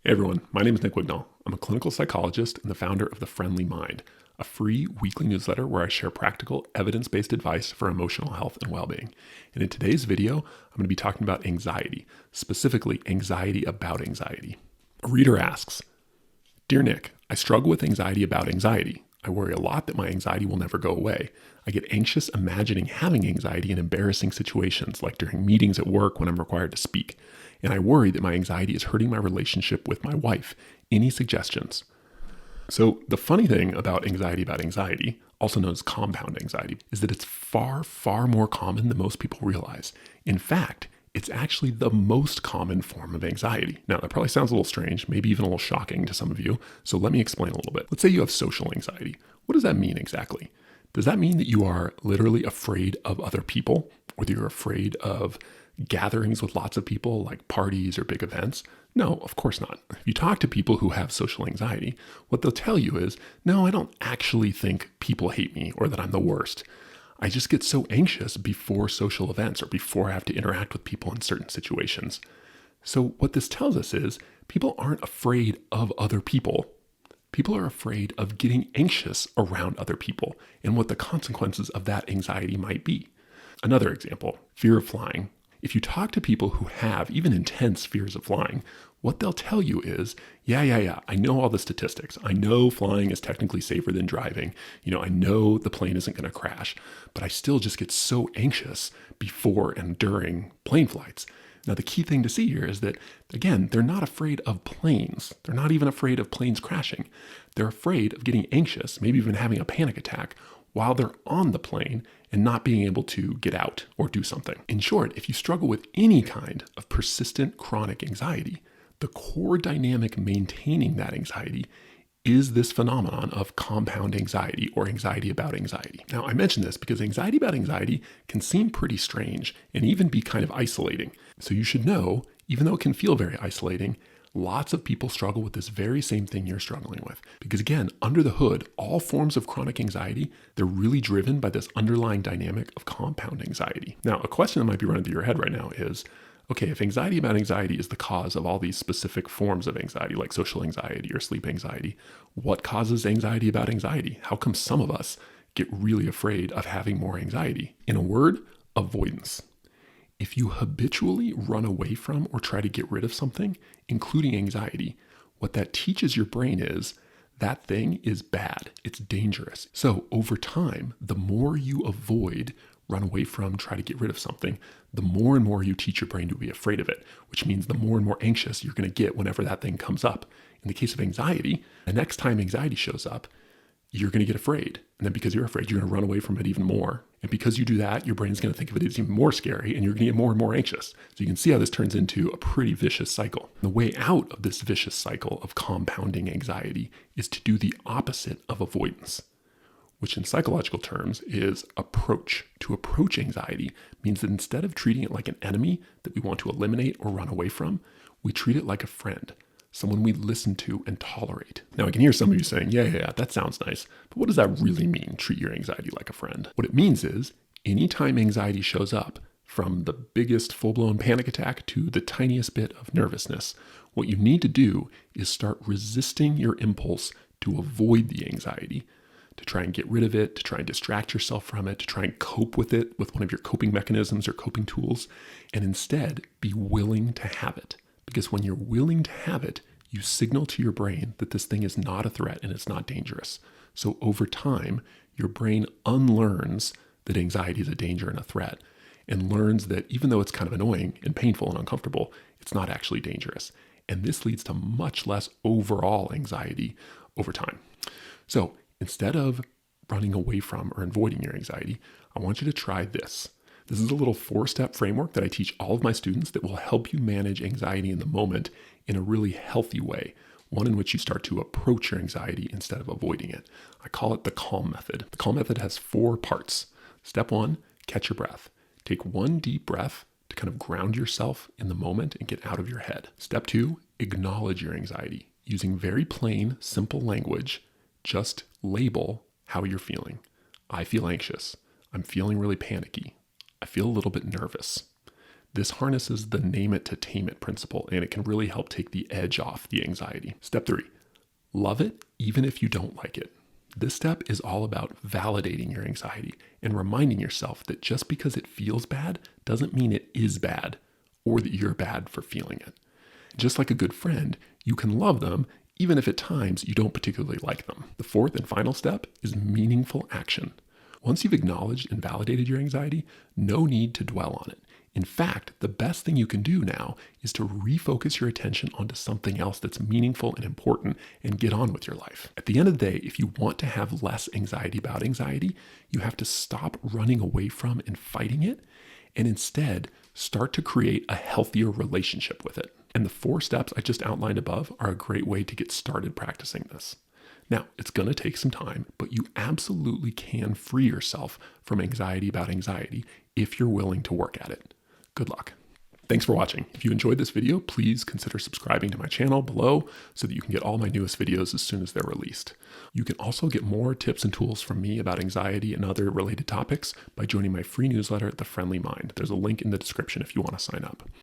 Hey everyone, my name is Nick Wignall. I'm a clinical psychologist and the founder of The Friendly Mind, a free weekly newsletter where I share practical, evidence-based advice for emotional health and well-being. And in today's video, I'm going to be talking about anxiety, specifically anxiety about anxiety. A reader asks, "Dear Nick, I struggle with anxiety about anxiety. I worry a lot that my anxiety will never go away. I get anxious imagining having anxiety in embarrassing situations, like during meetings at work when I'm required to speak. And I worry that my anxiety is hurting my relationship with my wife. Any suggestions?" So the funny thing about anxiety, also known as compound anxiety, is that it's far, far more common than most people realize. In fact, it's actually the most common form of anxiety. Now, that probably sounds a little strange, maybe even a little shocking to some of you, so let me explain a little bit. Let's say you have social anxiety. What does that mean exactly? Does that mean that you are literally afraid of other people, or that you're afraid of gatherings with lots of people, like parties or big events? No, of course not. If you talk to people who have social anxiety, what they'll tell you is, no, I don't actually think people hate me or that I'm the worst. I just get so anxious before social events or before I have to interact with people in certain situations. So what this tells us is people aren't afraid of other people. People are afraid of getting anxious around other people and what the consequences of that anxiety might be. Another example, fear of flying. If you talk to people who have even intense fears of flying, what they'll tell you is, yeah, I know all the statistics. I know flying is technically safer than driving. I know the plane isn't going to crash, but I still just get so anxious before and during plane flights. Now, the key thing to see here is that, again, they're not afraid of planes. They're not even afraid of planes crashing. They're afraid of getting anxious, maybe even having a panic attack while they're on the plane and not being able to get out or do something. In short, if you struggle with any kind of persistent chronic anxiety, the core dynamic maintaining that anxiety is this phenomenon of compound anxiety or anxiety about anxiety. Now, I mention this because anxiety about anxiety can seem pretty strange and even be kind of isolating. So you should know, even though it can feel very isolating, lots of people struggle with this very same thing you're struggling with. Because again, under the hood, all forms of chronic anxiety, they're really driven by this underlying dynamic of compound anxiety. Now, a question that might be running through your head right now is, okay, if anxiety about anxiety is the cause of all these specific forms of anxiety, like social anxiety or sleep anxiety, what causes anxiety about anxiety? How come some of us get really afraid of having more anxiety? In a word, avoidance. If you habitually run away from or try to get rid of something, including anxiety, what that teaches your brain is that thing is bad. It's dangerous. So over time, the more you avoid, run away from, try to get rid of something, the more and more you teach your brain to be afraid of it, which means the more and more anxious you're going to get whenever that thing comes up. In the case of anxiety, the next time anxiety shows up, you're going to get afraid. And then because you're afraid, you're going to run away from it even more. And because you do that, your brain's going to think of it as even more scary and you're going to get more and more anxious. So you can see how this turns into a pretty vicious cycle. The way out of this vicious cycle of compounding anxiety is to do the opposite of avoidance, which in psychological terms is approach. To approach anxiety means that instead of treating it like an enemy that we want to eliminate or run away from, we treat it like a friend, someone we listen to and tolerate. Now, I can hear some of you saying, yeah, that sounds nice, but what does that really mean, treat your anxiety like a friend? What it means is, anytime anxiety shows up, from the biggest full-blown panic attack to the tiniest bit of nervousness, what you need to do is start resisting your impulse to avoid the anxiety, to try and get rid of it, to try and distract yourself from it, to try and cope with it with one of your coping mechanisms or coping tools, and instead be willing to have it. Because when you're willing to have it, you signal to your brain that this thing is not a threat and it's not dangerous. So over time, your brain unlearns that anxiety is a danger and a threat and learns that even though it's kind of annoying and painful and uncomfortable, it's not actually dangerous. And this leads to much less overall anxiety over time. So instead of running away from or avoiding your anxiety, I want you to try this. This is a little 4-step framework that I teach all of my students that will help you manage anxiety in the moment in a really healthy way, one in which you start to approach your anxiety instead of avoiding it. I call it the CALM method. The CALM method has 4 parts. Step 1, catch your breath. Take 1 deep breath to kind of ground yourself in the moment and get out of your head. Step 2, acknowledge your anxiety. Using very plain, simple language, just label how you're feeling. I feel anxious. I'm feeling really panicky. I feel a little bit nervous. This harnesses the name it to tame it principle, and it can really help take the edge off the anxiety. Step 3, love it even if you don't like it. This step is all about validating your anxiety and reminding yourself that just because it feels bad doesn't mean it is bad or that you're bad for feeling it. Just like a good friend, you can love them even if at times you don't particularly like them. The fourth and final step is meaningful action. Once you've acknowledged and validated your anxiety, no need to dwell on it. In fact, the best thing you can do now is to refocus your attention onto something else that's meaningful and important and get on with your life. At the end of the day, if you want to have less anxiety about anxiety, you have to stop running away from and fighting it, and instead start to create a healthier relationship with it. And the 4 steps I just outlined above are a great way to get started practicing this. Now, it's going to take some time, but you absolutely can free yourself from anxiety about anxiety if you're willing to work at it. Good luck. Thanks for watching. If you enjoyed this video, please consider subscribing to my channel below so that you can get all my newest videos as soon as they're released. You can also get more tips and tools from me about anxiety and other related topics by joining my free newsletter, The Friendly Mind. There's a link in the description if you want to sign up.